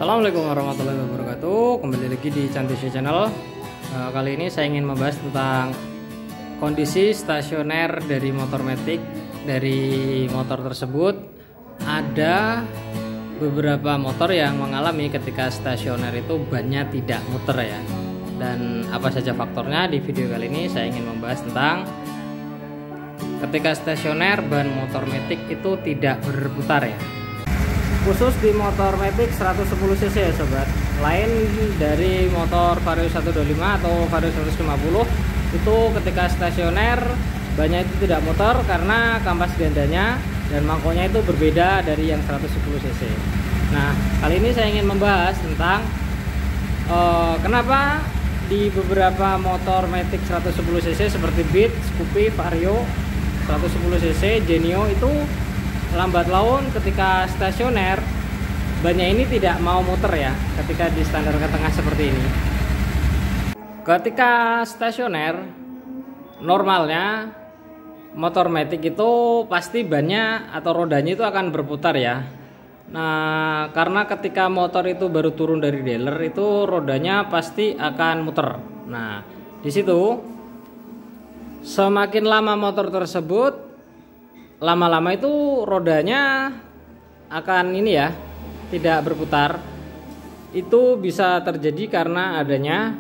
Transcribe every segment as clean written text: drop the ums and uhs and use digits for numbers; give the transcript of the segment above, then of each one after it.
Assalamualaikum warahmatullahi wabarakatuh. Kembali lagi di Cantisio Channel. Kali ini saya ingin membahas tentang kondisi stasioner dari motor matic. Dari motor tersebut ada beberapa motor yang mengalami ketika stasioner itu bannya tidak muter ya. Dan apa saja faktornya, di video kali ini saya ingin membahas tentang ketika stasioner ban motor matic itu tidak berputar ya. Khusus di motor matic 110 cc ya sobat. Lain dari motor Vario 125 atau Vario 150, itu ketika stasioner bannya itu tidak muter karena kampas gandanya dan mangkoknya itu berbeda dari yang 110 cc. Nah, kali ini saya ingin membahas tentang kenapa di beberapa motor matic 110 cc seperti Beat, Scoopy, Vario 110 cc, Genio itu lambat laun ketika stasioner bannya ini tidak mau muter ya ketika di standar ke tengah seperti ini. Ketika stasioner normalnya motor matic itu pasti bannya atau rodanya itu akan berputar ya. Nah, karena ketika motor itu baru turun dari dealer itu rodanya pasti akan muter. Nah, di situ semakin lama motor tersebut, lama-lama itu rodanya akan ini ya, tidak berputar. Itu bisa terjadi karena adanya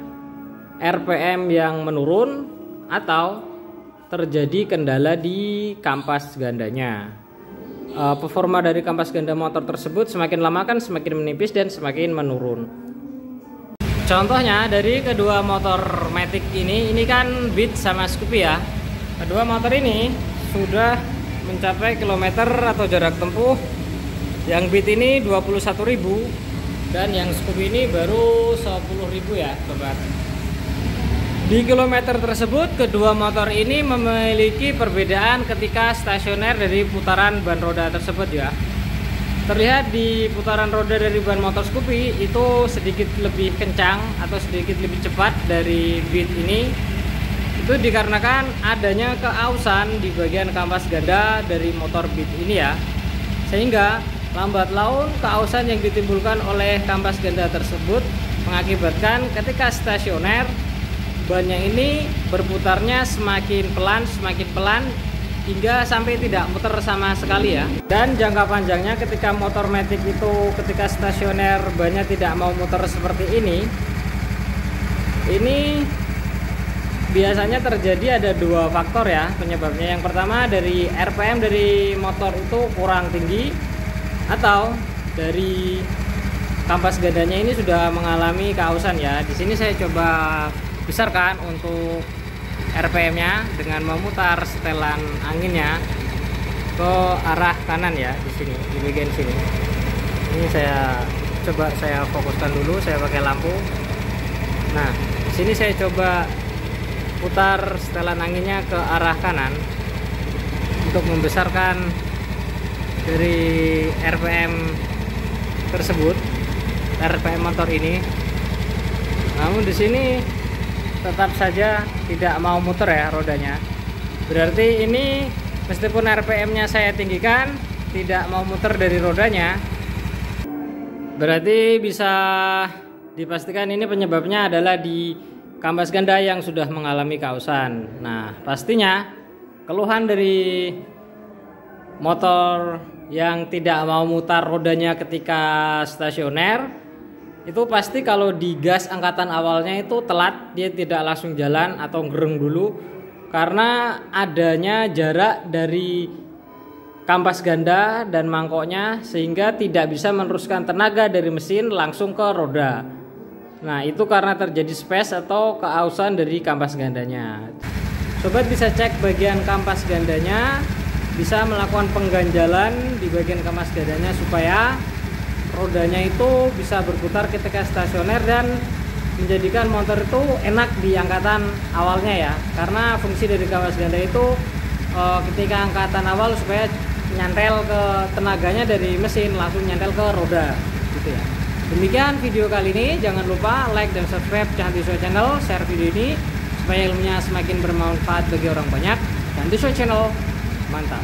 RPM yang menurun atau terjadi kendala di kampas gandanya. Performa dari kampas ganda motor tersebut semakin lama kan semakin menipis dan semakin menurun. Contohnya dari kedua motor matic ini kan Beat sama Scoopy ya. Kedua motor ini sudah mencapai kilometer atau jarak tempuh. Yang Beat ini 21.000 dan yang Scoopy ini baru 10.000 ya sobat. Di kilometer tersebut kedua motor ini memiliki perbedaan ketika stasioner dari putaran ban roda tersebut ya. Terlihat di putaran roda dari ban motor Scoopy itu sedikit lebih kencang atau sedikit lebih cepat dari Beat ini. Itu dikarenakan adanya keausan di bagian kampas ganda dari motor Beat ini ya. Sehingga lambat laun keausan yang ditimbulkan oleh kampas ganda tersebut mengakibatkan ketika stasioner bannya ini berputarnya semakin pelan hingga sampai tidak muter sama sekali ya. Dan jangka panjangnya ketika motor matic itu ketika stasioner bannya tidak mau muter seperti ini biasanya terjadi ada dua faktor ya penyebabnya. Yang pertama dari RPM dari motor itu kurang tinggi atau dari kampas gandanya ini sudah mengalami keausan ya. Di sini saya coba besarkan untuk RPM-nya dengan memutar setelan anginnya ke arah kanan ya, di sini di bagian sini. Ini saya coba saya fokuskan dulu, saya pakai lampu. Nah, di sini saya coba putar setelan anginnya ke arah kanan untuk membesarkan dari RPM tersebut, RPM motor ini. Namun di sini tetap saja tidak mau muter ya rodanya. Berarti ini meskipun RPM-nya saya tinggikan tidak mau muter dari rodanya. Berarti bisa dipastikan ini penyebabnya adalah di kampas ganda yang sudah mengalami keausan. Nah, pastinya keluhan dari motor yang tidak mau mutar rodanya ketika stasioner itu pasti kalau digas angkatan awalnya itu telat, dia tidak langsung jalan atau gereng dulu karena adanya jarak dari kampas ganda dan mangkoknya sehingga tidak bisa meneruskan tenaga dari mesin langsung ke roda. Nah, itu karena terjadi space atau keausan dari kampas gandanya. Sobat bisa cek bagian kampas gandanya, bisa melakukan pengganjalan di bagian kampas gandanya supaya rodanya itu bisa berputar ketika stasioner dan menjadikan motor itu enak di angkatan awalnya ya. Karena fungsi dari kampas ganda itu ketika angkatan awal supaya nyantel ke tenaganya dari mesin langsung nyantel ke roda gitu ya. Demikian video kali ini, jangan lupa like dan subscribe Cantisio Channel, share video ini supaya ilmunya semakin bermanfaat bagi orang banyak. Cantisio Channel, mantap.